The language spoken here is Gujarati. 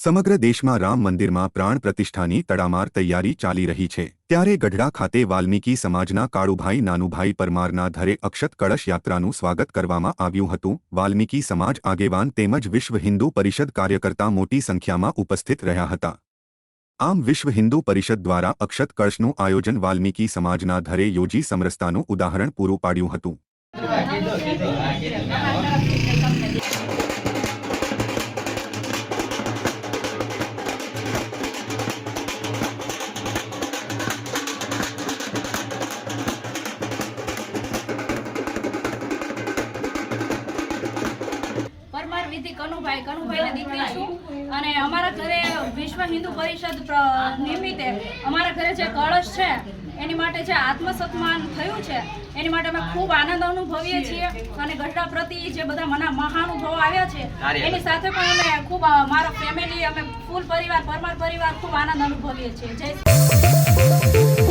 સમગ્ર દેશમાં રામ મંદિરમાં પ્રાણ પ્રતિષ્ઠાની તડામાર તૈયારી ચાલી રહી છે। ત્યારે ગઢડા ખાતે વાલ્મીકી સમાજના કાળુભાઈ નાનુભાઈ પરમારના ઘરે અક્ષત કળશ યાત્રાનું સ્વાગત કરવામાં આવ્યું હતું। વાલ્મીકી સમાજ આગેવાન તેમજ વિશ્વ હિન્દુ પરિષદ કાર્યકર્તા મોટી સંખ્યામાં ઉપસ્થિત રહ્યા હતા। આમ વિશ્વ હિન્દુ પરિષદ દ્વારા અક્ષત કળશનું આયોજન વાલ્મીકી સમાજના ઘરે યોજી સમરસતાનું ઉદાહરણ પૂરું પાડ્યું હતું। પરમાર વિધિ કનુભાઈ દીકરી છું અને અમારા ઘરે વિશ્વ હિન્દુ પરિષદ નિમિત્તે અમારા ઘરે જે કળશ છે એની માટે જે આત્મસન્માન થયું છે એની માટે અમે ખૂબ આનંદ અનુભવીએ છીએ અને ગઢડા પ્રતિ જે બધા મહાનુભાવો આવ્યા છે એની સાથે પણ અમે ખૂબ મારા ફેમિલી અમે ફૂલ પરિવાર પરમાર પરિવાર ખૂબ આનંદ અનુભવીએ છીએ। જય